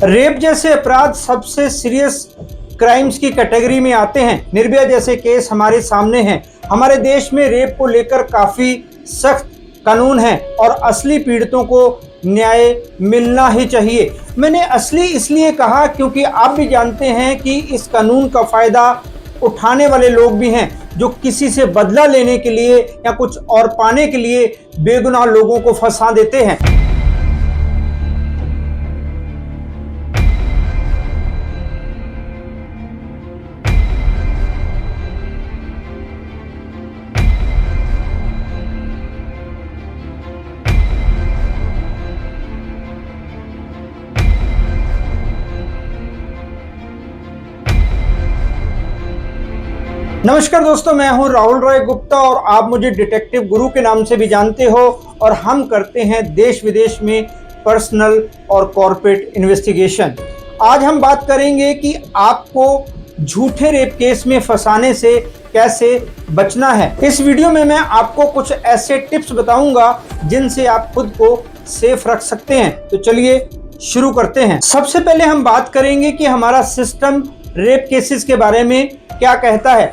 Rape जैसे अपराध सबसे सीरियस क्राइम्स की कैटेगरी में आते हैं। निर्भया जैसे केस हमारे सामने हैं। हमारे देश में रेप को लेकर काफ़ी सख्त कानून है और असली पीड़ितों को न्याय मिलना ही चाहिए। मैंने असली इसलिए कहा क्योंकि आप भी जानते हैं कि इस कानून का फ़ायदा उठाने वाले लोग भी हैं जो किसी से बदला लेने के लिए या कुछ और पाने के लिए बेगुनाह लोगों को फंसा देते हैं। नमस्कार दोस्तों, मैं हूं राहुल रॉय गुप्ता और आप मुझे डिटेक्टिव गुरु के नाम से भी जानते हो और हम करते हैं देश विदेश में पर्सनल और कॉर्पोरेट इन्वेस्टिगेशन। आज हम बात करेंगे कि आपको झूठे रेप केस में फंसाने से कैसे बचना है। इस वीडियो में मैं आपको कुछ ऐसे टिप्स बताऊंगा जिनसे आप खुद को सेफ रख सकते हैं। तो चलिए शुरू करते हैं। सबसे पहले हम बात करेंगे कि हमारा सिस्टम रेप केसेस के बारे में क्या कहता है।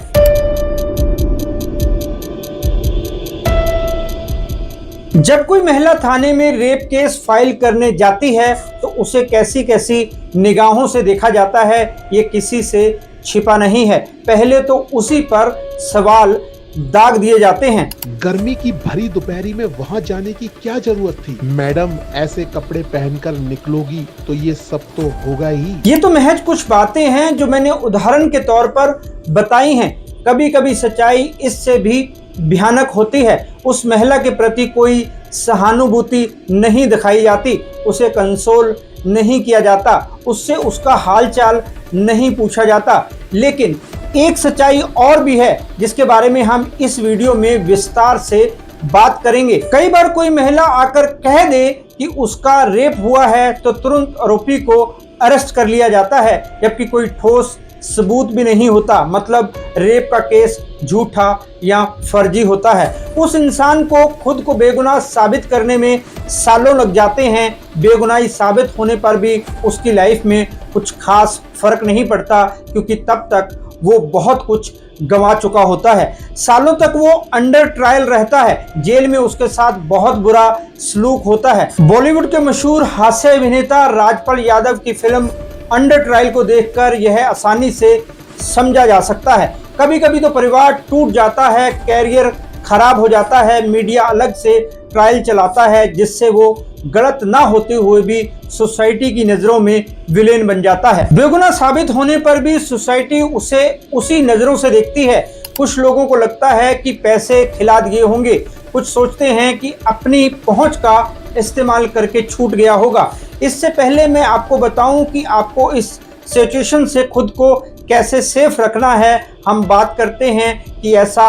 जब कोई महिला थाने में रेप केस फाइल करने जाती है तो उसे कैसी कैसी निगाहों से देखा जाता है, ये किसी से छिपा नहीं है। पहले तो उसी पर सवाल दाग दिए जाते हैं। गर्मी की भरी दोपहरी में वहां जाने की क्या जरूरत थी? मैडम, ऐसे कपड़े पहनकर निकलोगी तो ये सब तो होगा ही। ये तो महज कुछ बातें हैं जो मैंने उदाहरण के तौर पर बताई हैं। कभी कभी सच्चाई इससे भी भयानक होती है। उस महिला के प्रति कोई सहानुभूति नहीं दिखाई जाती, उसे कंसोल नहीं किया जाता, उससे उसका हालचाल नहीं पूछा जाता। लेकिन एक सच्चाई और भी है जिसके बारे में हम इस वीडियो में विस्तार से बात करेंगे। कई बार कोई महिला आकर कह दे कि उसका रेप हुआ है तो तुरंत आरोपी को अरेस्ट कर लिया जाता है, जबकि कोई ठोस सबूत भी नहीं होता। मतलब रेप का केस झूठा या फर्जी होता है। उस इंसान को खुद को बेगुनाह साबित करने में सालों लग जाते हैं। बेगुनाही साबित होने पर भी उसकी लाइफ में कुछ खास फर्क नहीं पड़ता, क्योंकि तब तक वो बहुत कुछ गंवा चुका होता है। सालों तक वो अंडर ट्रायल रहता है। जेल में उसके साथ बहुत बुरा सलूक होता है। बॉलीवुड के मशहूर हास्य अभिनेता राजपाल यादव की फिल्म अंडर ट्रायल को देखकर यह आसानी से समझा जा सकता है। कभी कभी तो परिवार टूट जाता है, कैरियर खराब हो जाता है, मीडिया अलग से ट्रायल चलाता है जिससे वो गलत ना होते हुए भी सोसाइटी की नज़रों में विलेन बन जाता है। बेगुनाह साबित होने पर भी सोसाइटी उसे उसी नज़रों से देखती है। कुछ लोगों को लगता है कि पैसे खिला दिए होंगे, कुछ सोचते हैं कि अपनी पहुंच का इस्तेमाल करके छूट गया होगा। इससे पहले मैं आपको बताऊं कि आपको इस सिचुएशन से खुद को कैसे सेफ रखना है, हम बात करते हैं कि ऐसा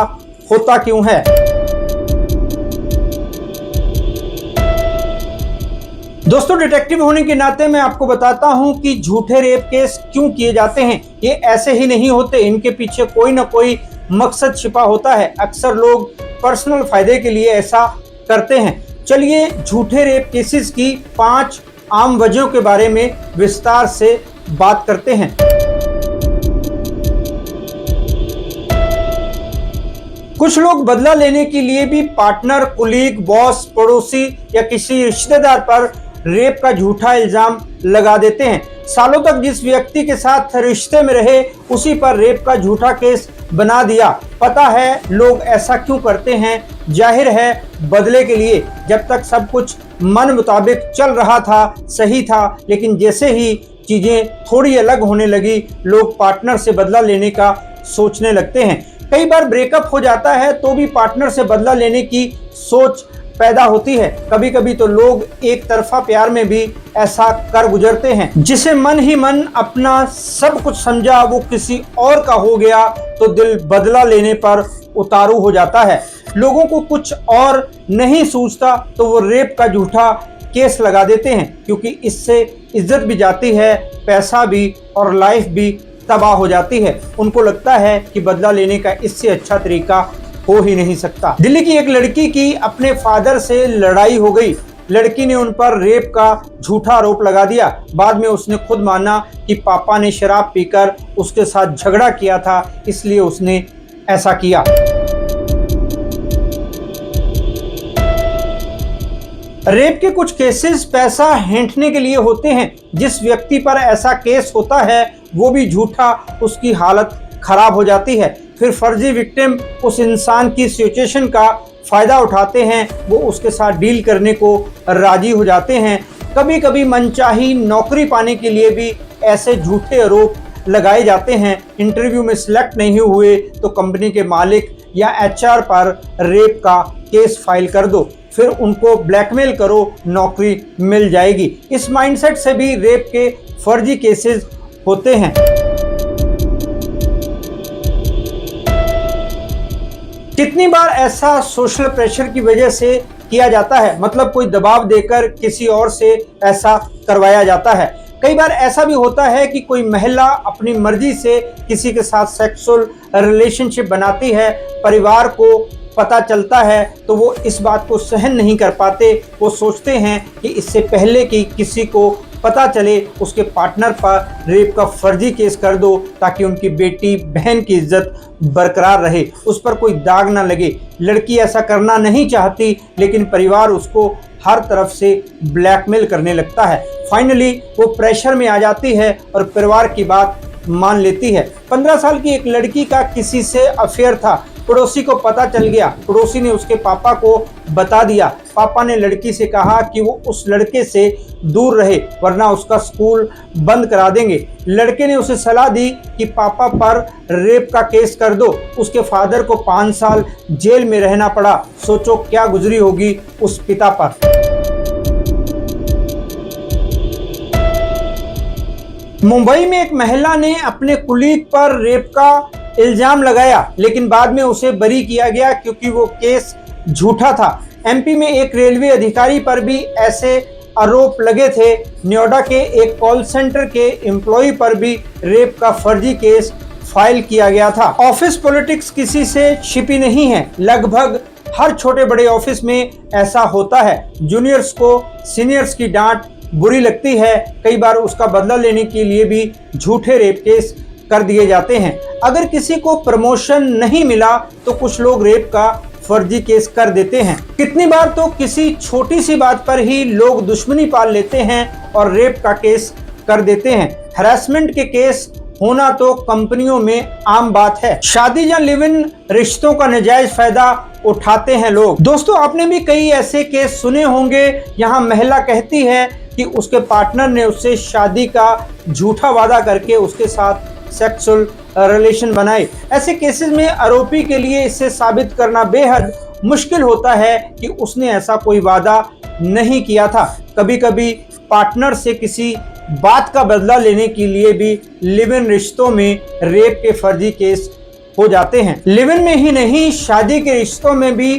होता क्यों है। दोस्तों, डिटेक्टिव होने के नाते मैं आपको बताता हूं कि झूठे रेप केस क्यों किए जाते हैं। ये ऐसे ही नहीं होते, इनके पीछे कोई ना कोई मकसद छिपा होता है। अक्सर लोग पर्सनल फायदे के लिए ऐसा करते हैं। चलिए झूठे रेप केसेस की 5 आम वजहों के बारे में विस्तार से बात करते हैं। कुछ लोग बदला लेने के लिए भी पार्टनर, कुलीग, बॉस, पड़ोसी या किसी रिश्तेदार पर रेप का झूठा इल्जाम लगा देते हैं। सालों तक जिस व्यक्ति के साथ रिश्ते में रहे उसी पर रेप का झूठा केस बना दिया। पता है लोग ऐसा क्यों करते हैं? जाहिर है बदले के लिए। जब तक सब कुछ मन मुताबिक चल रहा था, सही था, लेकिन जैसे ही चीजें थोड़ी अलग होने लगी, लोग पार्टनर से बदला लेने का सोचने लगते हैं। कई बार ब्रेकअप हो जाता है तो भी पार्टनर से बदला लेने की सोच पैदा होती है। कभी कभी तो लोग एक तरफा प्यार में भी ऐसा कर गुजरते हैं। जिसे मन ही मन अपना सब कुछ समझा वो किसी और का हो गया तो दिल बदला लेने पर उतारू हो जाता है। लोगों को कुछ और नहीं सूझता तो वो रेप का झूठा केस लगा देते हैं, क्योंकि इससे इज्जत भी जाती है, पैसा भी और लाइफ भी तबाह हो जाती है। उनको लगता है कि बदला लेने का इससे अच्छा तरीका हो ही नहीं सकता। दिल्ली की एक लड़की की अपने फादर से लड़ाई हो गई। लड़की ने उन पर रेप का झूठा आरोप लगा दिया। बाद में उसने खुद माना कि पापा ने शराब पीकर उसके साथ झगड़ा किया था, इसलिए उसने ऐसा किया। रेप के कुछ केसेस पैसा हेंटने के लिए होते हैं। जिस व्यक्ति पर ऐसा केस होता है वो भी झूठा, उसकी हालत खराब हो जाती है। फिर फर्जी विक्टिम उस इंसान की सिचुएशन का फायदा उठाते हैं, वो उसके साथ डील करने को राजी हो जाते हैं। कभी कभी मनचाही नौकरी पाने के लिए भी ऐसे झूठे आरोप लगाए जाते हैं। इंटरव्यू में सिलेक्ट नहीं हुए तो कंपनी के मालिक या एचआर पर रेप का केस फाइल कर दो, फिर उनको ब्लैकमेल करो, नौकरी मिल जाएगी। इस माइंडसेट से भी रेप के फर्जी केसेस होते हैं। कितनी बार ऐसा सोशल प्रेशर की वजह से किया जाता है, मतलब कोई दबाव देकर किसी और से ऐसा करवाया जाता है। कई बार ऐसा भी होता है कि कोई महिला अपनी मर्जी से किसी के साथ सेक्सुअल रिलेशनशिप बनाती है, परिवार को पता चलता है तो वो इस बात को सहन नहीं कर पाते। वो सोचते हैं कि इससे पहले कि किसी को पता चले उसके पार्टनर पर रेप का फर्जी केस कर दो, ताकि उनकी बेटी बहन की इज्जत बरकरार रहे, उस पर कोई दाग ना लगे। लड़की ऐसा करना नहीं चाहती, लेकिन परिवार उसको हर तरफ से ब्लैकमेल करने लगता है। फाइनली वो प्रेशर में आ जाती है और परिवार की बात मान लेती है। 15 साल की एक लड़की का किसी से अफेयर था। पड़ोसी को पता चल गया। पड़ोसी ने उसके पापा को बता दिया। पापा ने लड़की से कहा कि वो उस लड़के से दूर रहे, वरना उसका स्कूल बंद करा देंगे। लड़के ने उसे सलाह दी कि पापा पर रेप का केस कर दो। उसके फादर को 5 साल जेल में रहना पड़ा। सोचो क्या गुजरी होगी उस पिता पर। मुंबई में एक महिला ने अपने कुलीग पर रेप का इल्जाम लगाया, लेकिन बाद में उसे बरी किया गया क्योंकि वो केस झूठा था। एमपी में एक रेलवे अधिकारी पर भी ऐसे आरोप लगे थे। नोएडा के एक कॉल सेंटर के एम्प्लॉय पर भी रेप का फर्जी केस फाइल किया गया था। ऑफिस पॉलिटिक्स किसी से छिपी नहीं है। लगभग हर छोटे बड़े ऑफिस में ऐसा होता है। जूनियर्स को सीनियर्स की डांट बुरी लगती है। कई बार उसका बदला लेने के लिए भी झूठे रेप केस कर दिए जाते हैं। अगर किसी को प्रमोशन नहीं मिला तो कुछ लोग रेप का फर्जी केस कर देते हैं। कितनी बार तो किसी छोटी सी बात पर ही लोग दुश्मनी पाल लेते हैं और रेप का केस कर देते हैं। हरासमेंट के केस होना तो कंपनियों में आम बात है। शादी या लिव इन रिश्तों का नाजायज फायदा उठाते हैं लोग। दोस्तों, आपने भी कई ऐसे केस सुने होंगे। यहाँ महिला कहती है कि उसके पार्टनर ने उससे शादी का झूठा वादा करके उसके साथ सेक्सुअल रिलेशन बनाए। ऐसे केसेस में आरोपी के लिए इसे साबित करना बेहद मुश्किल होता है कि उसने ऐसा कोई वादा नहीं किया था। कभी कभी पार्टनर से किसी बात का बदला लेने के लिए भी लिव इन रिश्तों में रेप के फर्जी केस हो जाते हैं। लिव इन में ही नहीं, शादी के रिश्तों में भी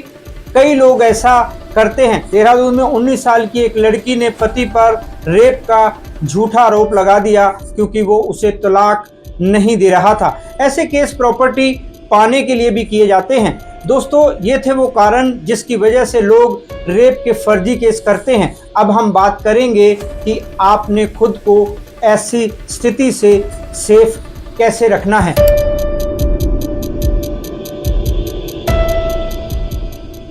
कई लोग ऐसा करते हैं। देहरादून में 19 साल की एक लड़की ने पति पर रेप का झूठा आरोप लगा दिया क्योंकि वो उसे तलाक नहीं दे रहा था। ऐसे केस प्रॉपर्टी पाने के लिए भी किए जाते हैं। दोस्तों, ये थे वो कारण जिसकी वजह से लोग रेप के फर्जी केस करते हैं। अब हम बात करेंगे कि आपने खुद को ऐसी स्थिति से सेफ कैसे रखना है।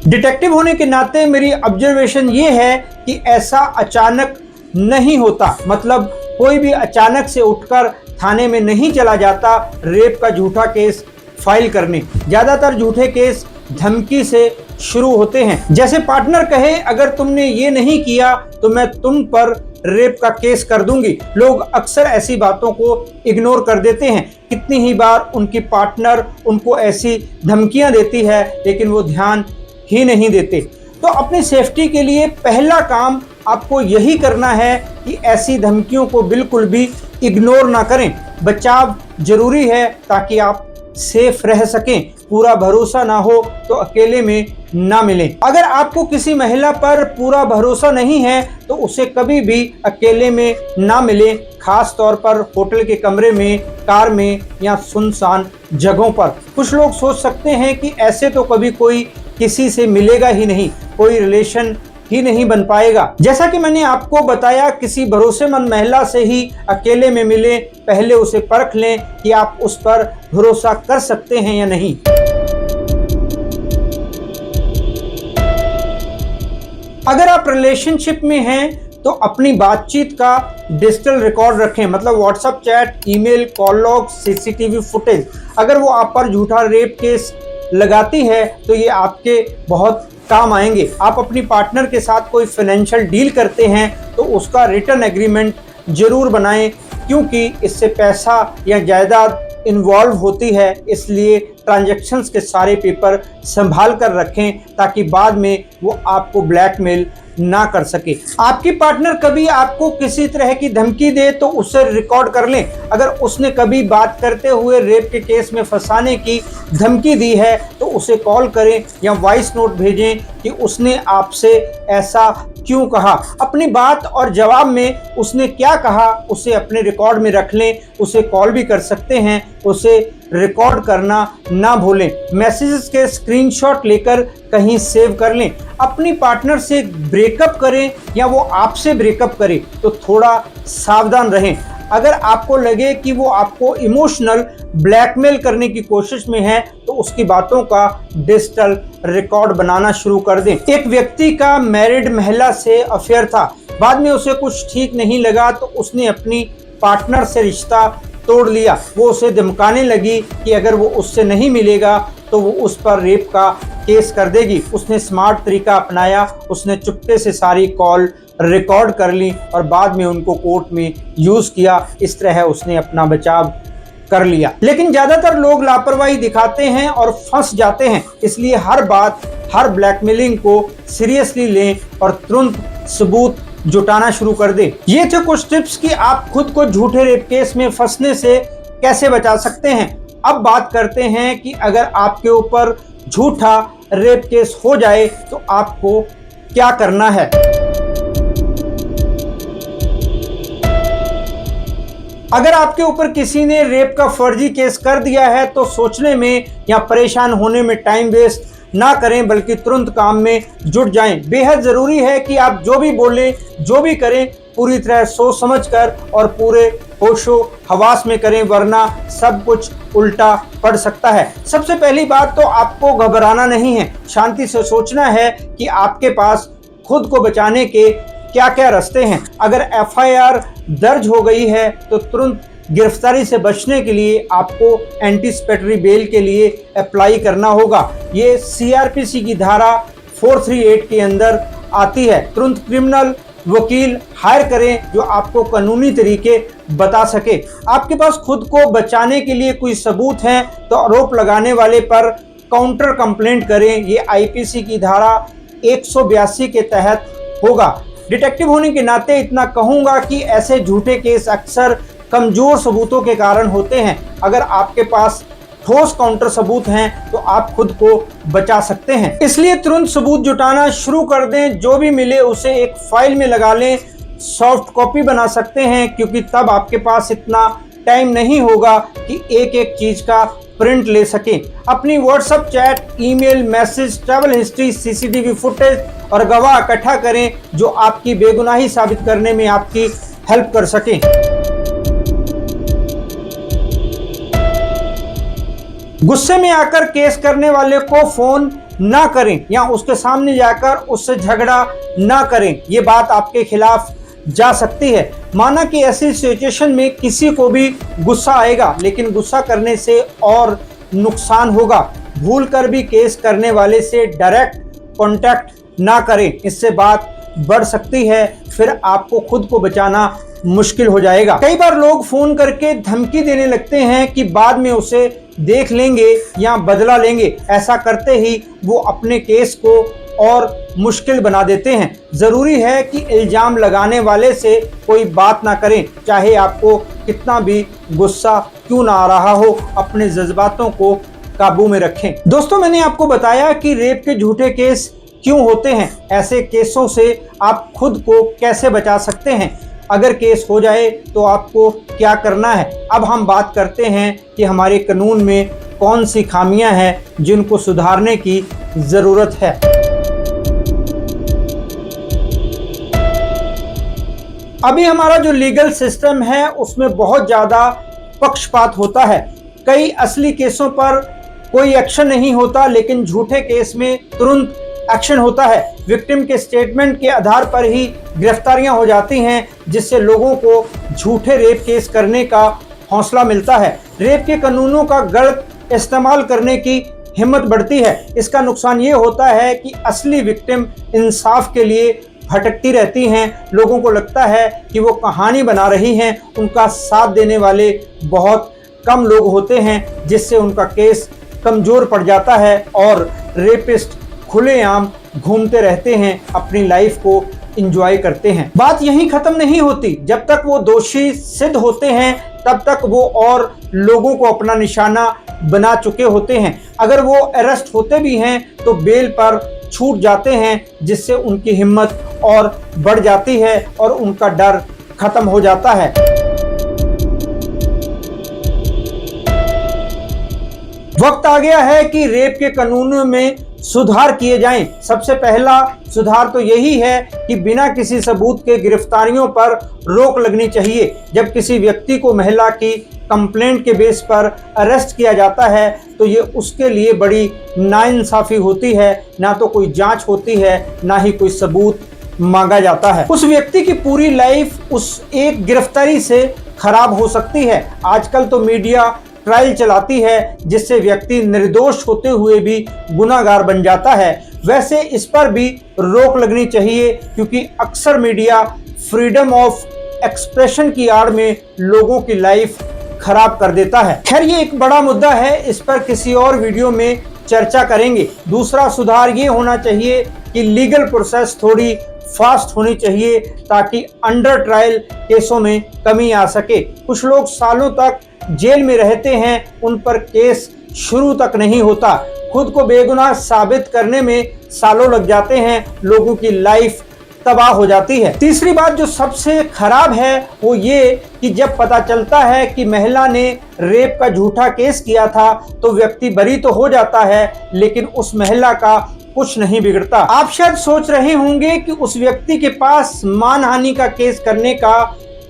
डिटेक्टिव होने के नाते मेरी ऑब्जर्वेशन ये है कि ऐसा अचानक नहीं होता। मतलब कोई भी अचानक से उठकर थाने में नहीं चला जाता रेप का झूठा केस फाइल करने। ज्यादातर झूठे केस धमकी से शुरू होते हैं। जैसे पार्टनर कहे, अगर तुमने ये नहीं किया तो मैं तुम पर रेप का केस कर दूंगी। लोग अक्सर ऐसी बातों को इग्नोर कर देते हैं। कितनी ही बार उनकी पार्टनर उनको ऐसी धमकियां देती है, लेकिन वो ध्यान ही नहीं देते। तो अपनी सेफ्टी के लिए पहला काम आपको यही करना है कि ऐसी धमकियों को बिल्कुल भी इग्नोर ना करें। बचाव जरूरी है ताकि आप सेफ रह सकें। पूरा भरोसा ना हो तो अकेले में ना मिलें। अगर आपको किसी महिला पर पूरा भरोसा नहीं है तो उसे कभी भी अकेले में ना मिलें, खास तौर पर होटल के कमरे में, कार में या सुनसान जगहों पर। कुछ लोग सोच सकते हैं कि ऐसे तो कभी कोई किसी से मिलेगा ही नहीं, कोई रिलेशन ही नहीं बन पाएगा। जैसा कि मैंने आपको बताया, किसी भरोसेमंद महिला से ही अकेले में मिलें, पहले उसे परख लें कि आप उस पर भरोसा कर सकते हैं या नहीं। अगर आप रिलेशनशिप में हैं तो अपनी बातचीत का डिजिटल रिकॉर्ड रखें, मतलब WhatsApp chat, email, call log, CCTV footage. अगर वो आप पर झूठा रेप केस लगाती है तो ये आपके बहुत काम आएंगे। आप अपनी पार्टनर के साथ कोई फाइनेंशियल डील करते हैं तो उसका रिटर्न एग्रीमेंट जरूर बनाएं, क्योंकि इससे पैसा या जायदाद इन्वॉल्व होती है। इसलिए ट्रांजैक्शंस के सारे पेपर संभाल कर रखें ताकि बाद में वो आपको ब्लैकमेल ना कर सके। आपकी पार्टनर कभी आपको किसी तरह की धमकी दे तो उसे रिकॉर्ड कर लें। अगर उसने कभी बात करते हुए रेप के केस में फंसाने की धमकी दी है तो उसे कॉल करें या वॉइस नोट भेजें कि उसने आपसे ऐसा क्यों कहा। अपनी बात और जवाब में उसने क्या कहा उसे अपने रिकॉर्ड में रख लें। उसे कॉल भी कर सकते हैं, उसे रिकॉर्ड करना ना भूलें। मैसेजेस के स्क्रीनशॉट लेकर कहीं सेव कर लें। अपनी पार्टनर से ब्रेकअप करें या वो आपसे ब्रेकअप करे तो थोड़ा सावधान रहें। अगर आपको लगे कि वो आपको इमोशनल ब्लैकमेल करने की कोशिश में है तो उसकी बातों का डिजिटल रिकॉर्ड बनाना शुरू कर दें। एक व्यक्ति का मैरिड महिला से अफेयर था, बाद में उसे कुछ ठीक नहीं लगा तो उसने अपनी पार्टनर से रिश्ता तोड़ लिया। वो उसे धमकाने लगी कि अगर वो उससे नहीं मिलेगा तो वो उस पर रेप का केस कर देगी। उसने स्मार्ट तरीका अपनाया, उसने चुपके से सारी कॉल रिकॉर्ड कर ली और बाद में उनको कोर्ट में यूज किया। इस तरह उसने अपना बचाव कर लिया। लेकिन ज्यादातर लोग लापरवाही दिखाते हैं और फंस जाते हैं, इसलिए हर ब्लैकमेलिंग को सीरियसली लें और तुरंत सबूत जुटाना शुरू कर दें। ये थे कुछ टिप्स कि आप खुद को झूठे रेप केस में फंसने से कैसे बचा सकते हैं। अब बात करते हैं कि अगर आपके ऊपर झूठा रेप केस हो जाए तो आपको क्या करना है। अगर आपके ऊपर किसी ने रेप का फर्जी केस कर दिया है तो सोचने में या परेशान होने में टाइम वेस्ट ना करें, बल्कि तुरंत काम में जुट जाएं। बेहद ज़रूरी है कि आप जो भी बोलें, जो भी करें, पूरी तरह सोच समझकर और पूरे होशो हवास में करें, वरना सब कुछ उल्टा पड़ सकता है। सबसे पहली बात तो आपको घबराना नहीं है, शांति से सोचना है कि आपके पास खुद को बचाने के क्या क्या रास्ते हैं। अगर एफआईआर दर्ज हो गई है तो तुरंत गिरफ्तारी से बचने के लिए आपको एंटीसिपेटरी बेल के लिए अप्लाई करना होगा। ये सीआरपीसी की धारा 438 के अंदर आती है। तुरंत क्रिमिनल वकील हायर करें जो आपको कानूनी तरीके बता सके। आपके पास खुद को बचाने के लिए कोई सबूत है तो आरोप लगाने वाले पर काउंटर कंप्लेंट करें। ये आईपीसी की धारा 182 के तहत होगा। डिटेक्टिव होने के नाते इतना कहूंगा कि ऐसे झूठे केस अक्सर कमजोर सबूतों के कारण होते हैं। अगर आपके पास ठोस काउंटर सबूत हैं तो आप खुद को बचा सकते हैं। इसलिए तुरंत सबूत जुटाना शुरू कर दें। जो भी मिले उसे एक फाइल में लगा लें, सॉफ्ट कॉपी बना सकते हैं, क्योंकि तब आपके पास इतना टाइम नहीं होगा कि एक एक चीज का प्रिंट ले सकें। अपनी WhatsApp chat, email, message, travel history, CCTV footage और गवाह इकट्ठा करें जो आपकी बेगुनाही साबित करने में आपकी हेल्प कर सकें। गुस्से में आकर केस करने वाले को फोन ना करें या उसके सामने जाकर उससे झगड़ा ना करें। ये बात आपके खिलाफ जा सकती है। माना कि ऐसी सिचुएशन में किसी को भी गुस्सा आएगा, लेकिन गुस्सा करने से और नुकसान होगा। भूल कर भी केस करने वाले से डायरेक्ट कांटेक्ट ना करें, इससे बात बढ़ सकती है, फिर आपको खुद को बचाना मुश्किल हो जाएगा। कई बार लोग फोन करके धमकी देने लगते हैं कि बाद में उसे देख लेंगे या बदला लेंगे। ऐसा करते ही वो अपने केस को और मुश्किल बना देते हैं। जरूरी है कि इल्जाम लगाने वाले से कोई बात ना करें, चाहे आपको कितना भी गुस्सा क्यों ना आ रहा हो। अपने जज्बातों को काबू में रखें। दोस्तों, मैंने आपको बताया कि रेप के झूठे केस क्यों होते हैं, ऐसे केसों से आप खुद को कैसे बचा सकते हैं। अगर केस हो जाए तो आपको क्या करना है। अब हम बात करते हैं कि हमारे कानून में कौन सी खामियां हैं जिनको सुधारने की ज़रूरत है। अभी हमारा जो लीगल सिस्टम है उसमें बहुत ज़्यादा पक्षपात होता है। कई असली केसों पर कोई एक्शन नहीं होता, लेकिन झूठे केस में तुरंत एक्शन होता है। विक्टिम के स्टेटमेंट के आधार पर ही गिरफ्तारियां हो जाती हैं, जिससे लोगों को झूठे रेप केस करने का हौसला मिलता है। रेप के कानूनों का गलत इस्तेमाल करने की हिम्मत बढ़ती है। इसका नुकसान ये होता है कि असली विक्टिम इंसाफ के लिए भटकती रहती हैं। लोगों को लगता है कि वो कहानी बना रही हैं, उनका साथ देने वाले बहुत कम लोग होते हैं, जिससे उनका केस कमज़ोर पड़ जाता है और रेपिस्ट खुलेआम घूमते रहते हैं, अपनी लाइफ को एंजॉय करते हैं। बात यहीं ख़त्म नहीं होती। जब तक वो दोषी सिद्ध होते हैं तब तक वो और लोगों को अपना निशाना बना चुके होते हैं। अगर वो अरेस्ट होते भी हैं तो बेल पर छूट जाते हैं, जिससे उनकी हिम्मत और बढ़ जाती है और उनका डर खत्म हो जाता है। वक्त आ गया है कि रेप के कानूनों में सुधार किए जाएं। सबसे पहला सुधार तो यही है कि बिना किसी सबूत के गिरफ्तारियों पर रोक लगनी चाहिए। जब किसी व्यक्ति को महिला की कंप्लेंट के बेस पर अरेस्ट किया जाता है तो ये उसके लिए बड़ी नाइंसाफ़ी होती है। ना तो कोई जांच होती है, ना ही कोई सबूत मांगा जाता है। उस व्यक्ति की पूरी लाइफ उस एक गिरफ्तारी से खराब हो सकती है। आजकल तो मीडिया ट्रायल चलाती है, जिससे व्यक्ति निर्दोष होते हुए भी गुनाहगार बन जाता है। वैसे इस पर भी रोक लगनी चाहिए, क्योंकि अक्सर मीडिया फ्रीडम ऑफ एक्सप्रेशन की आड़ में लोगों की लाइफ खराब कर देता है। खैर, ये एक बड़ा मुद्दा है, इस पर किसी और वीडियो में चर्चा करेंगे। दूसरा सुधार ये होना चाहिए कि लीगल प्रोसेस थोड़ी फास्ट होनी चाहिए, ताकि अंडर ट्रायल केसों में कमी आ सके। कुछ लोग सालों तक जेल में रहते हैं, उन पर केस शुरू तक नहीं होता। खुद को बेगुनाह साबित करने में सालों लग जाते हैं, लोगों की लाइफ तबाह हो जाती है। तीसरी बात जो सबसे खराब है वो ये कि जब पता चलता है कि महिला ने रेप का झूठा केस किया था तो व्यक्ति बरी तो हो जाता है, लेकिन उस महिला का कुछ नहीं बिगड़ता। आप शायद सोच रहे होंगे कि उस व्यक्ति के पास मानहानि का केस करने का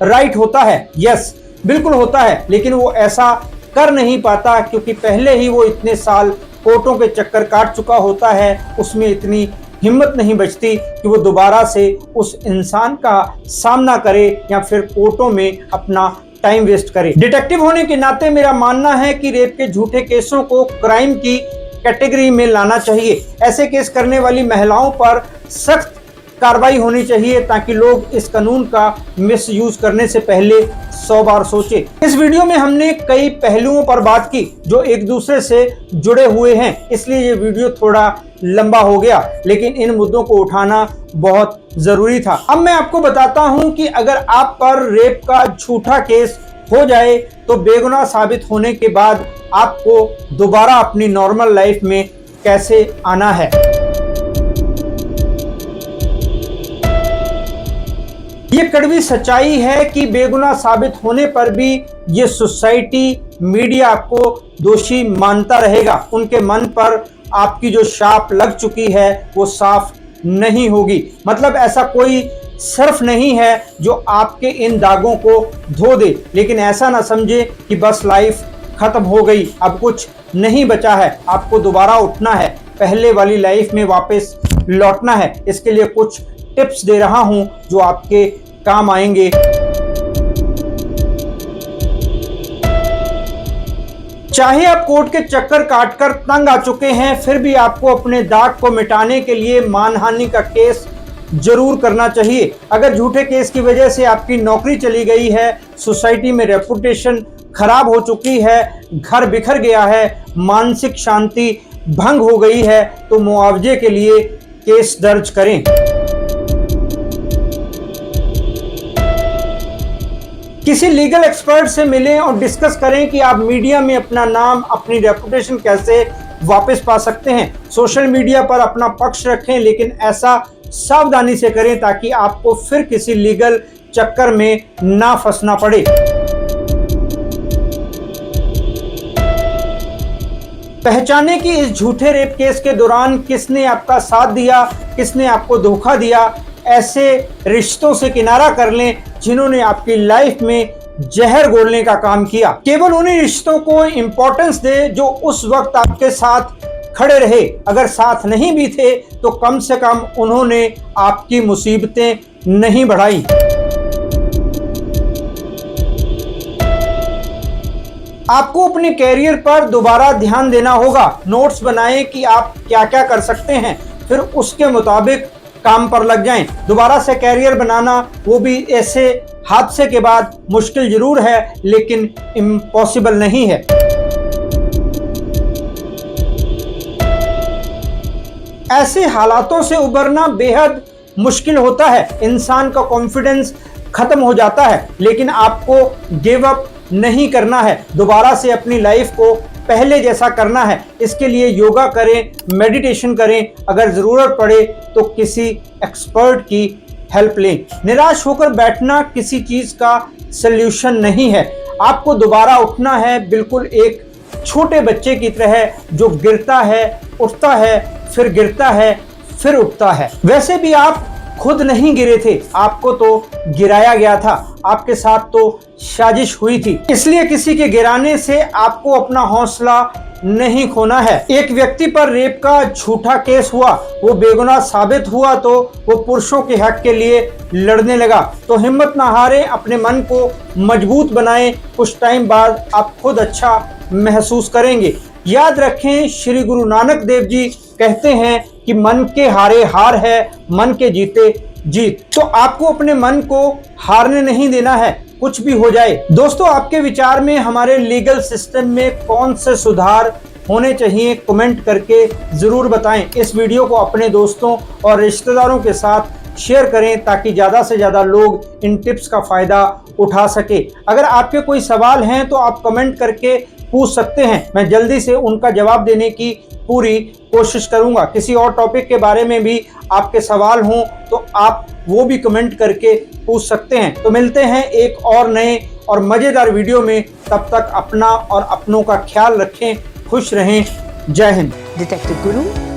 राइट होता है। यस, बिल्कुल होता है, लेकिन वो ऐसा कर नहीं पाता, क्योंकि पहले ही वो इतने साल कोर्टों के चक्कर काट चुका होता है। उसमें इतनी हिम्मत नहीं बचती कि वो दोबारा से उस इंसान का सामना करे या फिर कोर्टों में अपना टाइम वेस्ट करे। डिटेक्टिव होने के नाते मेरा मानना है कि रेप के झूठे केसों को क्राइम की कैटेगरी में लाना चाहिए। ऐसे केस करने वाली महिलाओं पर सख्त कार्रवाई होनी चाहिए, ताकि लोग इस कानून का मिसयूज करने से पहले 100 बार सोचे। इस वीडियो में हमने कई पहलुओं पर बात की जो एक दूसरे से जुड़े हुए हैं, इसलिए ये वीडियो थोड़ा लंबा हो गया, लेकिन इन मुद्दों को उठाना बहुत जरूरी था। अब मैं आपको बताता हूं कि अगर आप पर रेप का झूठा केस हो जाए तो बेगुनाह साबित होने के बाद आपको दोबारा अपनी नॉर्मल लाइफ में कैसे आना है। ये कड़वी सच्चाई है कि बेगुनाह साबित होने पर भी ये सोसाइटी, मीडिया आपको दोषी मानता रहेगा। उनके मन पर आपकी जो छाप लग चुकी है वो साफ नहीं होगी। मतलब ऐसा कोई सर्फ नहीं है जो आपके इन दागों को धो दे। लेकिन ऐसा ना समझे कि बस लाइफ खत्म हो गई, अब कुछ नहीं बचा है। आपको दोबारा उठना है, पहले वाली लाइफ में वापस लौटना है। इसके लिए कुछ टिप्स दे रहा हूं जो आपके काम आएंगे। चाहे आप कोर्ट के चक्कर काटकर तंग आ चुके हैं, फिर भी आपको अपने दाग को मिटाने के लिए मानहानि का केस जरूर करना चाहिए। अगर झूठे केस की वजह से आपकी नौकरी चली गई है, सोसाइटी में रेपुटेशन खराब हो चुकी है, घर बिखर गया है, मानसिक शांति भंग हो गई है, तो मुआवजे के लिए केस दर्ज करें। किसी लीगल एक्सपर्ट से मिलें और डिस्कस करें कि आप मीडिया में अपना नाम, अपनी रेपुटेशन कैसे वापस पा सकते हैं। सोशल मीडिया पर अपना पक्ष रखें, लेकिन ऐसा सावधानी से करें ताकि आपको फिर किसी लीगल चक्कर में ना फंसना पड़े। पहचाने कि इस झूठे रेप केस के दौरान किसने आपका साथ दिया, किसने आपको धोखा दिया, ऐसे रिश्तों से किनारा कर लें जिन्होंने आपकी लाइफ में जहर घोलने का काम किया। केवल उन्हीं रिश्तों को इंपॉर्टेंस दे जो उस वक्त आपके साथ खड़े रहे। अगर साथ नहीं भी थे तो कम से कम उन्होंने आपकी मुसीबतें नहीं बढ़ाई। आपको अपने कैरियर पर दोबारा ध्यान देना होगा। नोट्स बनाएं कि आप क्या क्या कर सकते हैं, फिर उसके मुताबिक काम पर लग जाएं। दोबारा से कैरियर बनाना, वो भी ऐसे हादसे के बाद, मुश्किल जरूर है लेकिन इम्पॉसिबल नहीं है। ऐसे हालातों से उबरना बेहद मुश्किल होता है। इंसान का कॉन्फिडेंस खत्म हो जाता है, लेकिन आपको गिव अप नहीं करना है। दोबारा से अपनी लाइफ को पहले जैसा करना है। इसके लिए योगा करें, मेडिटेशन करें, अगर ज़रूरत पड़े तो किसी एक्सपर्ट की हेल्प लें। निराश होकर बैठना किसी चीज़ का सल्यूशन नहीं है। आपको दोबारा उठना है, बिल्कुल एक छोटे बच्चे की तरह जो गिरता है, उठता है, फिर गिरता है, फिर उठता है। वैसे भी आप खुद नहीं गिरे थे, आपको तो गिराया गया था। आपके साथ तो साजिश हुई थी, इसलिए किसी के गिराने से आपको अपना हौसला नहीं खोना है। एक व्यक्ति पर रेप का झूठा केस हुआ, वो बेगुनाह साबित हुआ तो वो पुरुषों के हक के लिए लड़ने लगा। तो हिम्मत ना हारें, अपने मन को मजबूत बनाएं। कुछ टाइम बाद आप खुद अच्छा महसूस करेंगे। याद रखें, श्री गुरु नानक देव जी कहते हैं कि मन के हारे हार है, मन के जीते जीत। तो आपको अपने मन को हारने नहीं देना है, कुछ भी हो जाए। दोस्तों, आपके विचार में हमारे लीगल सिस्टम में कौन से सुधार होने चाहिए, कमेंट करके जरूर बताएं। इस वीडियो को अपने दोस्तों और रिश्तेदारों के साथ शेयर करें ताकि ज़्यादा से ज़्यादा लोग इन टिप्स का फ़ायदा उठा सके। अगर आपके कोई सवाल हैं तो आप कमेंट करके पूछ सकते हैं, मैं जल्दी से उनका जवाब देने की पूरी कोशिश करूंगा। किसी और टॉपिक के बारे में भी आपके सवाल हों तो आप वो भी कमेंट करके पूछ सकते हैं। तो मिलते हैं एक और नए और मज़ेदार वीडियो में। तब तक अपना और अपनों का ख्याल रखें, खुश रहें। जय हिंद। डिटेक्टिव गुरु